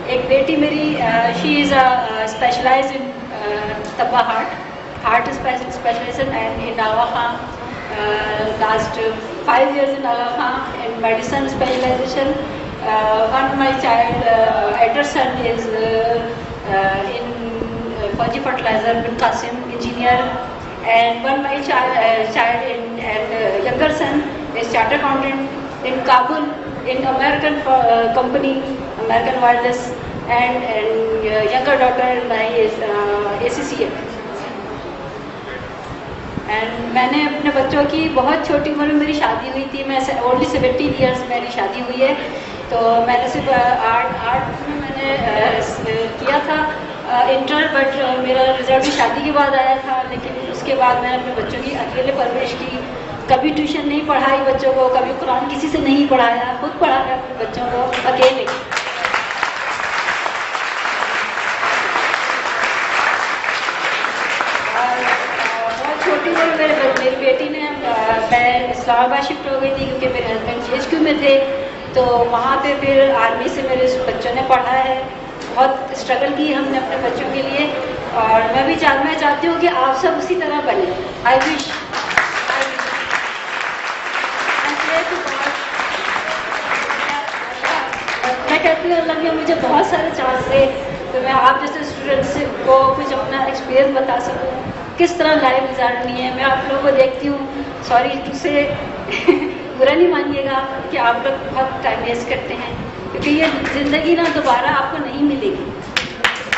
ایک بیٹی میری, شی از اسپیشلائز ان طبع heart specialization and in Aga Khan, last 5 years in Aga Khan in medicine specialization. One of my child elder son is in Fauji fertilizer, bin Qasim engineer, and one my child and younger son is chartered accountant in Kabul in American company, American Wireless, and younger daughter my is ACCA. And میں نے اپنے بچوں کی بہت چھوٹی عمر میں میری شادی ہوئی تھی. میں اونلی 17 years میری شادی ہوئی ہے. تو میں نے صرف 8 میں نے کیا تھا انٹر, بٹ میرا رزلٹ بھی شادی کے بعد آیا تھا. لیکن اس کے بعد میں نے اپنے بچوں کی اکیلے پرورش کی. کبھی ٹیوشن نہیں پڑھائی بچوں کو, کبھی قرآن کسی سے نہیں پڑھایا, خود پڑھایا اپنے بچوں کو اکیلے. میری بیٹی نے, میں اسلام آباد شفٹ ہو گئی تھی کیونکہ میرے ہسبینڈ GHQ میں تھے, تو وہاں پہ پھر آرمی سے میرے بچوں نے پڑھا ہے. بہت اسٹرگل کی ہم نے اپنے بچوں کے لیے, اور میں چاہتی ہوں کہ آپ سب اسی طرح بنیں. آئی وش میں کہتی ہوں اللہ نے مجھے بہت سارے چانس دے تو میں آپ جیسے اسٹوڈنٹس کو کچھ اپنا ایکسپیرئنس بتا سکوں, کس طرح لائف گزارنی ہے. میں آپ لوگوں کو دیکھتی ہوں, سوری تم سے برا نہیں مانیے گا کہ آپ لوگ بہت ٹائم ویسٹ کرتے ہیں, کیونکہ یہ زندگی نا دوبارہ آپ کو نہیں ملے گی.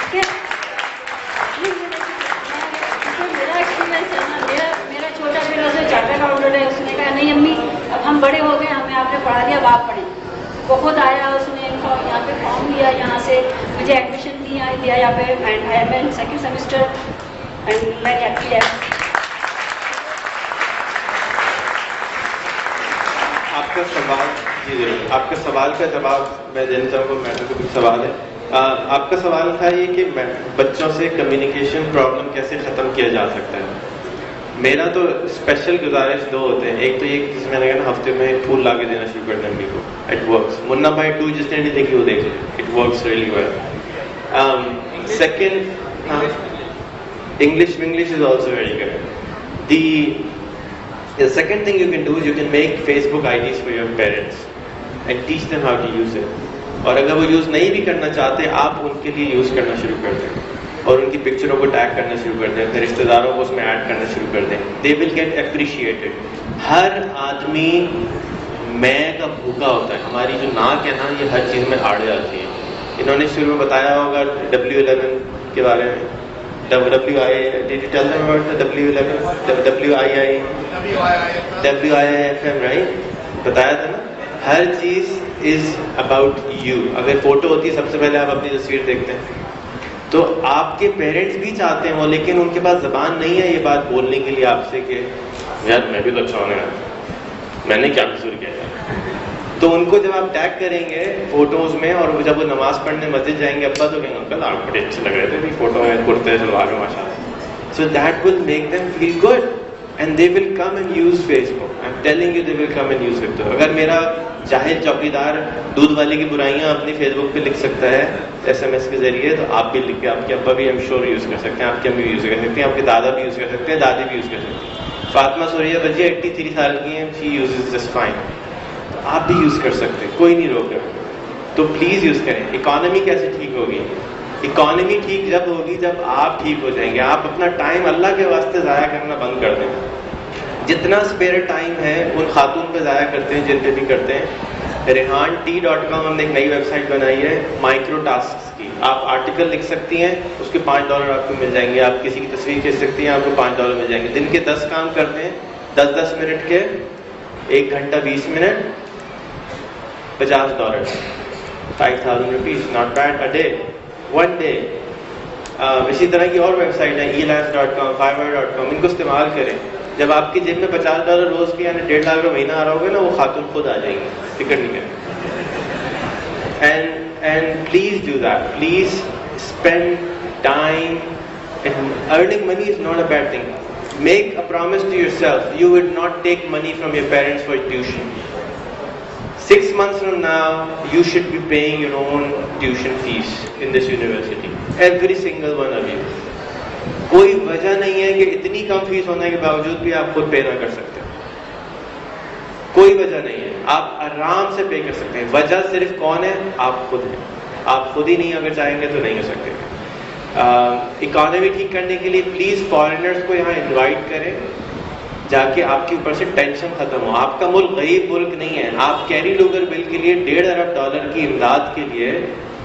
ٹھیک ہے, میرا ایکسپیرینس ہے نا, میرا چھوٹا بیٹا جو چارٹرڈ اکاؤنٹنٹ ہے, اس نے کہا نہیں امی اب ہم بڑے ہو گئے, ہمیں آپ نے پڑھا دیا, اب آپ پڑھیں. وہ خود آیا, اس نے یہاں پہ فارم لیا, یہاں سے مجھے ایڈمیشن دیا یہاں پہ, and I am in 2nd semester. آپ کا سوال, جی ضرور, آپ کا سوال کا جواب میں دینا چاہوں گا. میڈم کو بھی سوال ہے. آپ کا سوال تھا یہ کہ بچوں سے کمیونیکیشن پرابلم کیسے ختم کیا جا سکتا ہے. میرا تو اسپیشل گزارش 2 ہوتے ہیں. ایک تو یہ جس میں نے کہا نا ہفتے میں پھول لا کے دینا شروع کر دیں امی کو, اٹ ورکس. منا بھائی 2 جس نے نہیں دیکھی وہ دیکھ لیں, it works really well. Second, English is also very good. The second thing you can do is you can make Facebook IDs for your parents and teach them how to use it. اور اگر وہ use نہیں بھی کرنا چاہتے, آپ ان کے لیے یوز کرنا شروع کر دیں اور ان کی پکچروں کو ٹیگ کرنا شروع کر دیں, پھر رشتہ داروں کو اس میں ایڈ کرنا شروع کر دیں. They will get appreciated. ہر آدمی میں کا بھوکا ہوتا ہے. ہماری جو ناک ہے نا, یہ ہر چیز میں آڑ جاتی ہے. انہوں نے شروع میں بتایا ہوگا W11 کے بارے میں. WI, did you tell them about the W11? WII, WIIFM right, بتایا تھا نا, ہر چیز از اباؤٹ یو. اگر فوٹو ہوتی ہے سب سے پہلے آپ اپنی تصویر دیکھتے ہیں, تو آپ کے پیرنٹس بھی چاہتے ہیں وہ, لیکن ان کے پاس زبان نہیں ہے یہ بات بولنے کے لیے آپ سے کہ یار میں بھی تو اچھا ہونے گا, میں نے کیا قصور کیا ہے. تو ان کو جب آپ ٹیگ کریں گے فوٹوز میں, اور جب وہ نماز پڑھنے مسجد جائیں گے, ابا تو کہیں گے انکل آپ بڑے اچھے لگ رہے تھے فوٹو میں, کرتے شلوار میں ماشاء اللہ. So that will make them feel good and they will come and use Facebook. I'm telling you, they will come and use it. اگر میرا جاہل چوکیدار دودھ والے کی برائیاں اپنی فیس بک پہ لکھ سکتا ہے SMS کے ذریعے, تو آپ بھی لکھ کے آپ کے ابا بھی I'm sure یوز کر سکتے ہیں, آپ کی امی بھی یوز کر سکتے ہیں, آپ کے دادا بھی یوز کر سکتے ہیں, دادی بھی یوز کر سکتے ہیں. فاطمہ سوریہ بجی 83 سال کی ہیں, she uses just fine. تو آپ بھی یوز کر سکتے ہیں, کوئی نہیں روک رہا. تو پلیز یوز کریں. اکانومی کیسے ٹھیک ہوگی؟ اکانومی ٹھیک جب ہوگی جب آپ ٹھیک ہو جائیں گے. آپ اپنا ٹائم اللہ کے واسطے ضائع کرنا بند کر دیں. جتنا اسپیئر ٹائم ہے ان خاتون پہ ضائع کرتے ہیں جن پہ بھی کرتے ہیں. rehan.t.com ہم نے ایک نئی ویب سائٹ بنائی ہے مائکرو ٹاسکس کی. آپ آرٹیکل لکھ سکتی ہیں, اس کے $5 آپ کو مل جائیں گے. آپ کسی کی تصویر کھینچ سکتی ہیں, آپ کو $5 مل جائیں گے. دن کے 10 کام کرتے ہیں, 10 منٹ کے, 1 گھنٹہ 20 minute, $50, 5,000 rupees. Not bad a day, one day. اسی طرح کی اور ویب سائٹ ہیں elife.com, fiverr.com. ان کو استعمال کریں. جب آپ کی جیب میں $50 روز کے یعنی $1.5 لاکھ مہینہ آ رہا ہوگا نا, وہ خاتون خود آ جائیں گے, فکر نہیں کریں. And please do that. Please spend time. Earning money is not a bad thing. Make a promise to your self, you will not take money from your parents for tuition. 6 months from now, you should be paying your own tuition fees in this university. Every single one of you. کوئی وجہ نہیں ہے کہ اتنی کم face ہونے کے باوجود بھی آپ خود پے نہ کر سکتے. کوئی وجہ نہیں ہے, آپ آرام سے پے کر سکتے ہیں. وجہ صرف کون ہے؟ آپ خود ہیں. آپ خود ہی نہیں اگر چاہیں گے تو نہیں کر سکتے. اکانومی ٹھیک کرنے کے لیے پلیز فارینرز کو یہاں انوائٹ کریں, جا کے آپ کے اوپر سے ٹینشن ختم ہو. آپ کا ملک غریب ملک نہیں ہے. آپ کیری لوگر بل کے لیے $1.5 ارب کی امداد کے لیے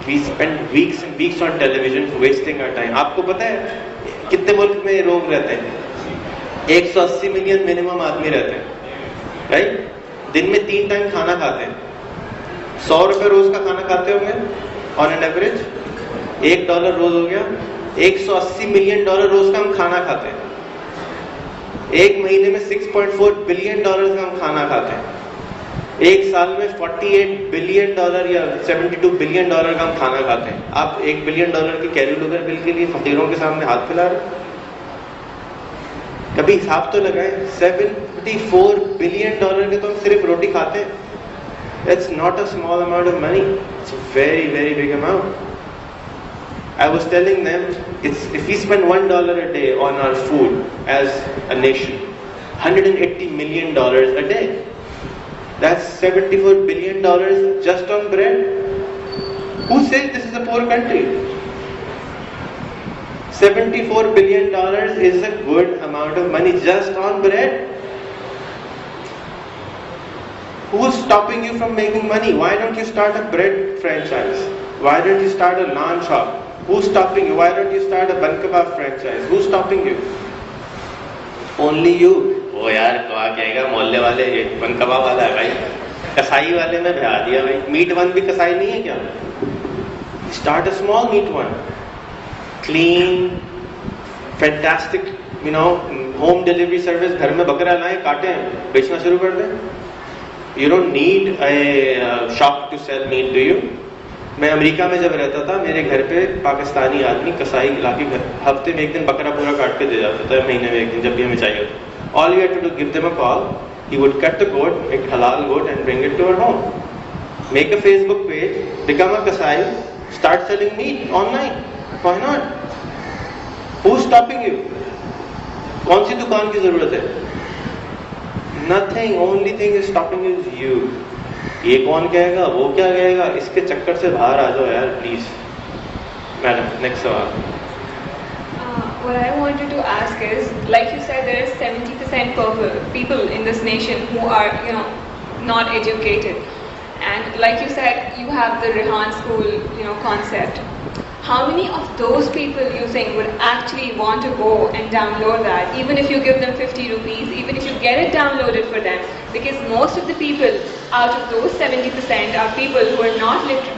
we spend weeks and weeks on television wasting our time. آپ کو پتہ ہے کتنے ملک میں لوگ رہتے ہیں؟ 180 ملین منیمم آدمی رہتے ہیں, رائٹ. دن میں 3 ٹائم کھانا کھاتے ہیں. $100 روز کا کھانا کھاتے ہوں گے آن این ایوریج. $1 روز ہو گیا. $180 ملین روز کا ہم کھانا کھاتے ہیں. ایک مہینے میں $6.4 بلین کا ہم کھانا کھاتے ہیں. ایک سال میں $48 بلین یا $72 بلین کا ہم کھانا کھاتے ہیں. آپ $1 بلین کی کیری لوگر بل کے لیے فقیروں کے سامنے ہاتھ پھیلا رہے ہیں. کبھی حساب تو لگائیں. $74 بلین کے تو ہم صرف روٹی کھاتے ہیں. That's not a small amount of money. It's a very, very big amount. I was telling them, if we spend $1 a day on our food as a nation, $180 million a day. That's $74 billion just on bread. Who says this is a poor country? $74 billion is a good amount of money just on bread. Who's stopping you from making money? Why don't you start a bread franchise? Why don't you start a naan shop? Who's stopping you? Why don't you start a bun kebab franchise? Who's stopping you? Only you. وہ یار کہا کہے گا محلے والے بن کباب والا ہے بھائی, کسائی والے میں بھجا دیا بھائی. میٹ ون بھی کسائی نہیں ہے کیا؟ Start a small meat one, clean, fantastic, home delivery service. گھر میں بکرا لائیں, کاٹیں, بیچنا شروع کر دیں. You don't need a shop to sell meat, do you? میں امریکہ میں جب رہتا تھا, میرے گھر پہ پاکستانی آدمی کسائی لا کے ہفتے میں 1 دن بکرا پورا کاٹ کے دے جاتا تھا, مہینے میں 1 دن جب بھی ہمیں چاہیے ہوتا. All you had to do, give them a call. He would cut the goat, make halal goat, and bring it to our home. Make a Facebook page, become a kasai, start selling meat online. Why not? Who's stopping you? کون سی دکان کی ضرورت ہے؟ Nothing. Only thing is stopping you is you. یہ کون کہے گا, وہ کیا کہے گا, اس کے چکر سے باہر آ جاؤ یار پلیز. میڈم نیکسٹ سوال. What I wanted to ask is, like you said, there is 70% people in this nation who are, not educated. And like you said, you have the Rehan school, concept. How many of those people you think would actually want to go and download that? Even if you give them 50 rupees, even if you get it downloaded for them, because most of the people out of those 70% are people who are not literate.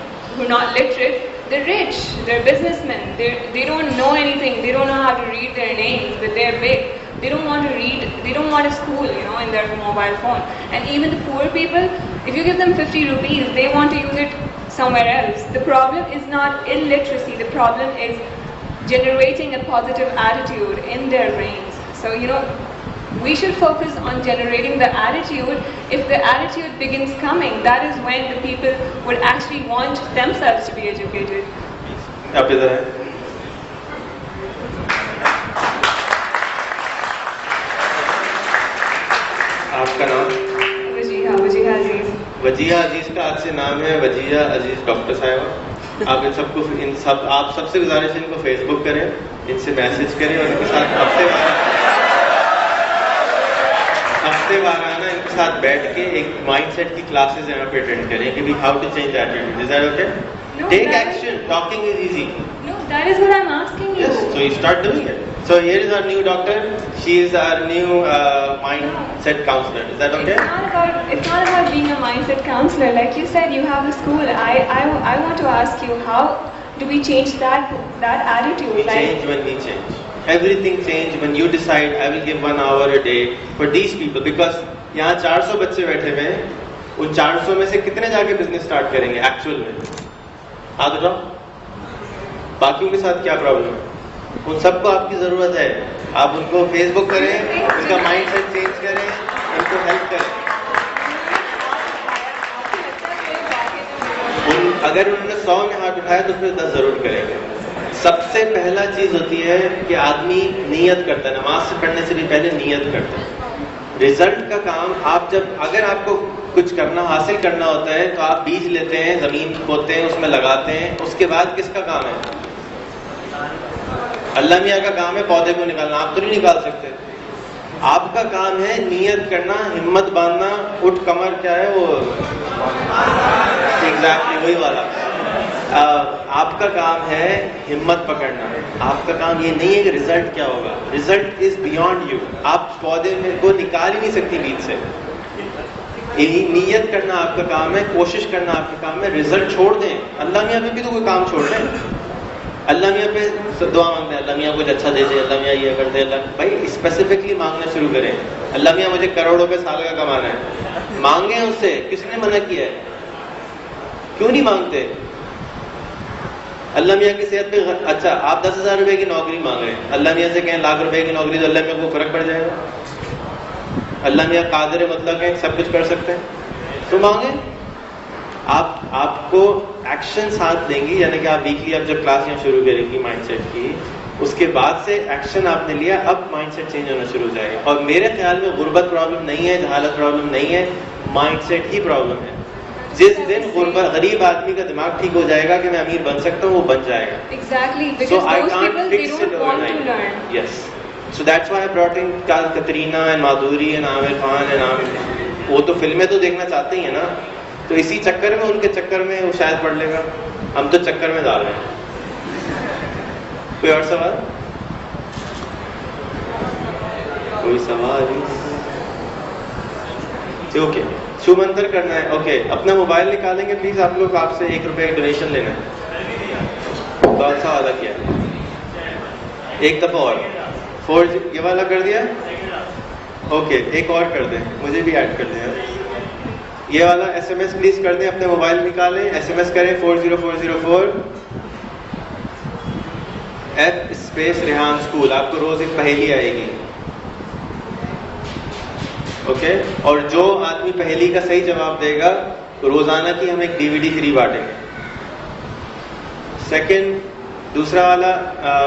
They're rich, they're businessmen, they don't know anything, they don't know how to read their names, but they're big. They don't want to read, they don't want a school, in their mobile phone. And even the poor people, if you give them 50 rupees, they want to use it somewhere else. The problem is not illiteracy, the problem is generating a positive attitude in their brains. So, we should focus on generating the attitude. If the attitude begins coming, that is when the people would actually want themselves to be educated. آپ ادھر ہیں. آپ کا نام؟ وجیہہ عزیز. وجیہہ عزیز کا آج سے نام ہے وجیہہ عزیز ڈاکٹر صاحبہ. آپ ان سب کو آپ سب سے گزارش ہے ان کو فیس بک کریں, ان سے میسج کریں اور ان کے ساتھ ہفتے وارانہ ان کے ساتھ بیٹھ کے ایک مائنڈ سیٹ کی کلاسز یہاں پہ اٹینڈ کریں کہ بھی how to change attitude. Is that okay? Take action. Talking is easy. No, that is what I'm asking you. Yes, so you start doing it. So here is our new doctor. She is our new mindset counselor. Is that okay? It's not about being a mindset counselor. Like you said, you have a school. I want to ask you, how do we change that attitude? We change when we change. Everything change when you decide I will give 1 hour a day for these people, because یہاں 400 بچے بیٹھے ہوئے ہیں. ان 400 میں سے کتنے جا کے بزنس اسٹارٹ کریں گے ایکچوئل میں؟ ہاتھ اٹھاؤ. باقیوں کے ساتھ کیا پرابلم ہے؟ ان سب کو آپ کی ضرورت ہے. آپ ان کو فیس بک کریں, ان کا مائنڈ سیٹ چینج کریں, ان کو ہیلپ کریں. اگر انہوں نے 100 میں ہاتھ اٹھایا تو پھر 10 ضرور کریں گے. سب سے پہلا چیز ہوتی ہے کہ آدمی نیت کرتا ہے. نماز سے پڑھنے سے بھی پہلے نیت کرتا ہے. رزلٹ کا کام اگر آپ کو کچھ حاصل کرنا ہوتا ہے تو آپ بیج لیتے ہیں, زمین کھودتے ہیں, اس میں لگاتے ہیں. اس کے بعد کس کا کام ہے؟ اللہ میاں کا کام ہے پودے کو نکالنا. آپ تو نہیں نکال سکتے. آپ کا کام ہے نیت کرنا, ہمت باندھنا. اٹھ کمر کیا ہے وہ ایگزیکٹلی وہی والا. آپ کا کام ہے ہمت پکڑنا. آپ کا کام یہ نہیں ہے کہ رزلٹ کیا ہوگا. Result is beyond you. آپ پودے میں کو نکال ہی نہیں سکتی بیج سے. یہی نیت کرنا آپ کا کام ہے, کوشش کرنا آپ کا کام ہے. رزلٹ چھوڑ دیں. اللہ میاں پہ بھی تو کوئی کام چھوڑ دیں. اللہ میاں پہ دعا مانگتے ہیں, اللہ میاں کچھ اچھا دے دے, اللہ میاں یہ کر دے. اللہ بھائی اسپیسیفکلی مانگنا شروع کریں. اللہ میاں مجھے کروڑ روپے سال کا کمانا ہے. مانگیں اس سے. کس نے منع کیا ہے؟ کیوں نہیں مانگتے؟ اللہ میاں کی صحت پہ اچھا آپ 10,000 روپے کی نوکری مانگ رہے ہیں. اللہ میاں سے کہیں لاکھ روپے کی نوکری, تو اللہ میاں کو فرق پڑ جائے گا. اللہ میاں قادر مطلق ہیں, سب کچھ کر سکتے ہیں, تو مانگیں. آپ کو ایکشن ساتھ دیں گی. یعنی کہ آپ ویکلی اب جب کلاس یہاں شروع کریں گی مائنڈ سیٹ کی, اس کے بعد سے ایکشن آپ نے لیا, اب مائنڈ سیٹ چینج ہونا شروع ہو جائے گا. اور میرے خیال میں غربت پرابلم نہیں ہے, جہالت پرابلم نہیں ہے, مائنڈ سیٹ ہی پرابلم ہے. جس دن غریب آدمی کا دماغ ٹھیک ہو جائے گا کہ میں امیر بن سکتا ہوں, وہ بن جائے گا. Exactly, because those people, they don't want to learn. Yes. So that's why I brought in Katrina and Madhuri and Aamir Khan and وہ تو فلمیں تو دیکھنا چاہتے ہی ہیں نا, تو اسی چکر میں ان کے چکر میں وہ شاید پڑھ لے گا. ہم تو چکر میں ڈال رہے ہیں. کوئی اور سوال؟ کوئی سوال؟ اوکے, شو منتر کرنا ہے. اوکے, اپنا موبائل نکالیں گے پلیز آپ لوگ. آپ سے 1 روپے کا ڈونیشن لینا ہے. کون سا والا کیا؟ ایک دفعہ اور 4 یہ والا کر دیا. اوکے, ایک اور کر دیں, مجھے بھی ایڈ کر دیں. یہ والا SMS پلیز کر دیں. اپنے موبائل نکالیں, SMS کریں 40404 F ریحان اسکول. آپ کو روز ایک پہیلی آئے گی. اوکے, اور جو آدمی پہیلی کا صحیح جواب دے گا روزانہ کی ہم ایک DVD فری بانٹیں گے. سیکنڈ, دوسرا والا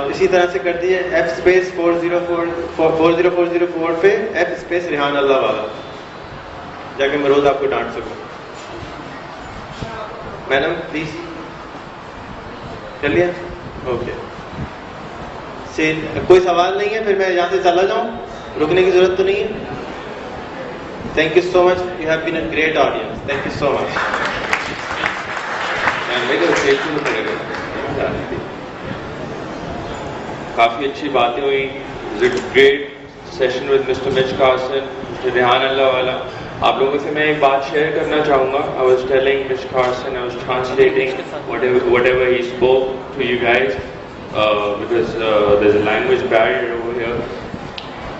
اسی طرح سے کر دیجیے. F 40404 پہ F ریحان اللہ والا, جا کے میں روز آپ کو ڈانٹ سکوں. میڈم پلیز کر لیا. اوکے, کوئی سوال نہیں ہے پھر میں یہاں سے چلا جاؤں, رکنے کی ضرورت تو نہیں ہے. Thank you so much. You have been a great audience. Thank you so much. کافی اچھی باتیں ہوئی. It was a great session with Mr. Mitch Carson, Rehan اللہ والا. آپ لوگوں سے میں ایک بات شیئر کرنا چاہوں گا. I was telling Mr. Carson, I was translating whatever he spoke to you guys because there's a language barrier over here.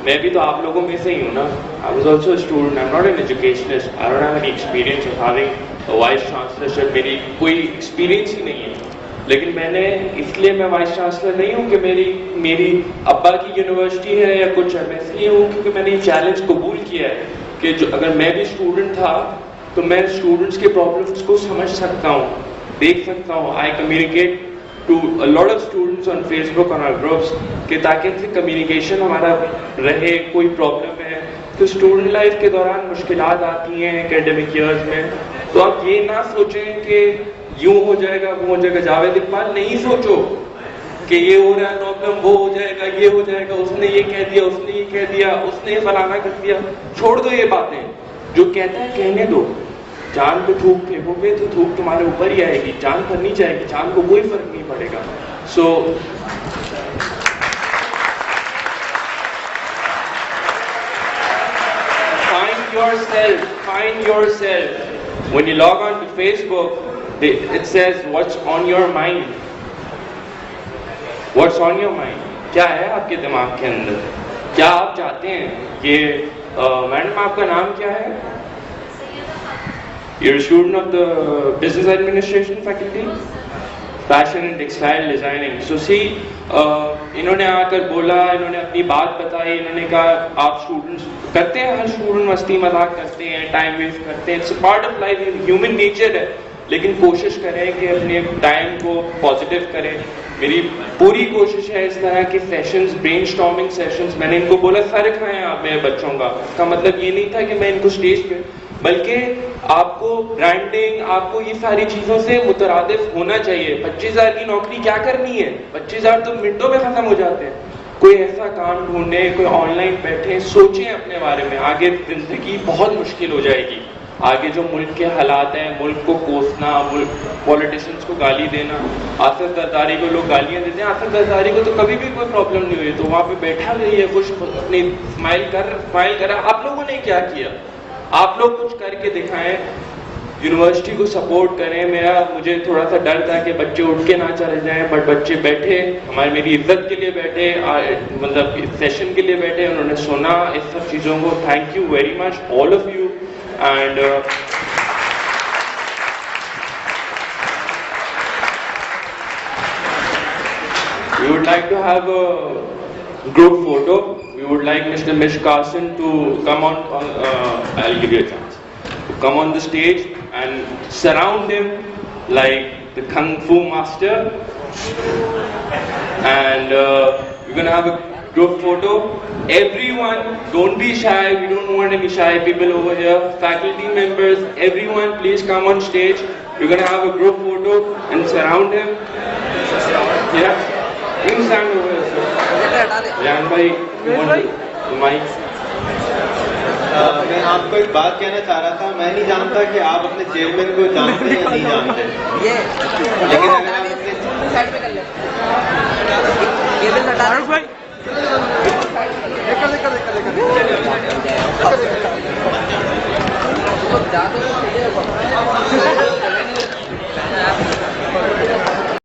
میں بھی تو آپ لوگوں میں سے ہی ہوں نا. I was also a student. I'm not an educationist. I don't have any experience of having a vice chancellorship. میری کوئی ایکسپیرینس ہی نہیں ہے. لیکن میں نے اس لیے میں وائس چانسلر نہیں ہوں کہ میری ابا کی یونیورسٹی ہے یا کچھ ہے. میں اس لیے ہوں کیونکہ میں نے یہ چیلنج قبول کیا ہے کہ اگر میں بھی اسٹوڈنٹ تھا تو میں اسٹوڈنٹس کے پرابلمس کو سمجھ سکتا ہوں, دیکھ سکتا ہوں. I communicate to a lot of students on Facebook on our groups کہ تاکہ ان سے کمیونیکیشن ہمارا رہے. کوئی پرابلم ہے تو اسٹوڈنٹ لائف کے دوران مشکلات آتی ہیں اکیڈمک ایئرز میں, تو آپ یہ نہ سوچیں کہ یوں ہو جائے گا وہ ہو جائے گا. جاوید اقبال نہیں سوچو کہ یہ ہو رہا ہے پرابلم, وہ ہو جائے گا یہ ہو جائے گا, اس نے یہ کہہ دیا اس نے یہ کہہ دیا اس نے یہ فلانا کر دیا. چھوڑ دو یہ باتیں, جو کہتا ہے کہنے دو. جان پہ تھوک پھینکو گے تو تھوک تمہارے اوپر ہی آئے گی, جان پر نہیں جائے گی, جان کو کوئی فرق نہیں پڑے گا. سو find yourself. When you log on to Facebook, it says what's on your mind. What's on your mind? کیا ہے آپ کے دماغ کے اندر, کیا آپ چاہتے ہیں کہ میڈم آپ کا نام کیا ہے؟ You're a student of the Business Administration faculty, Fashion and Textile Designing. So see, انہوں نے آ کر بولا, انہوں نے اپنی بات بتائی, انہوں نے کہا آپ اسٹوڈنٹس کرتے ہیں, ہر اسٹوڈنٹ مستی مذاق کرتے ہیں, ٹائم ویسٹ کرتے ہیں, it's a part of life, human nature ہے. لیکن کوشش کریں کہ اپنے ٹائم کو پازیٹیو کریں. میری پوری کوشش ہے اس طرح کے سیشنز, برین اسٹارمنگ سیشنز. میں نے ان کو بولا سر کھائیں آپ میرے بچوں کا. اس کا مطلب یہ نہیں تھا کہ میں ان کو اسٹیج پہ, بلکہ آپ کو برانڈنگ, آپ کو یہ ساری چیزوں سے مترادف ہونا چاہیے. 25,000 کی نوکری کیا کرنی ہے؟ 25,000 تو منٹوں میں ختم ہو جاتے ہیں. کوئی ایسا کام ڈھونڈیں, کوئی آن لائن بیٹھیں, سوچیں اپنے بارے میں. آگے زندگی بہت مشکل ہو جائے گی. آگے جو ملک کے حالات ہیں, ملک کو کوسنا, پولیٹیشینس کو گالی دینا. آصف زرداری کو لوگ گالیاں دیتے ہیں, آصف زرداری کو تو کبھی بھی کوئی پرابلم نہیں ہوئی, تو وہاں پہ بیٹھا رہیے, خوش اپنی اسمائل کر. آپ لوگوں نے کیا کیا؟ آپ لوگ کچھ کر کے دکھائیں, یونیورسٹی کو سپورٹ کریں. مجھے تھوڑا سا ڈر تھا کہ بچے اٹھ کے نہ چلے جائیں, بٹ بچے بیٹھے, میری عزت کے لیے بیٹھے, مطلب سیشن کے لیے بیٹھے, انہوں نے سنا اس سب چیزوں کو. Thank you very much all of you. And we would like to have a group photo. We would like Mr. Mish Carson to come on I'll give you a chance to come on the stage and surround him like the Kung Fu master. And we're going to have a group photo. Everyone, don't be shy. We don't want any shy people over here. Faculty members, everyone, please come on stage. We're going to have a group photo and surround him. Yeah. You stand over here, sir. Jan bhai, you want the mic? میں آپ کو ایک بات کہنا چاہ رہا تھا. میں نہیں جانتا کہ آپ اپنے چیئرمین کو جانتے ہیں یا نہیں جانتے, لیکن اگر آپ اپنے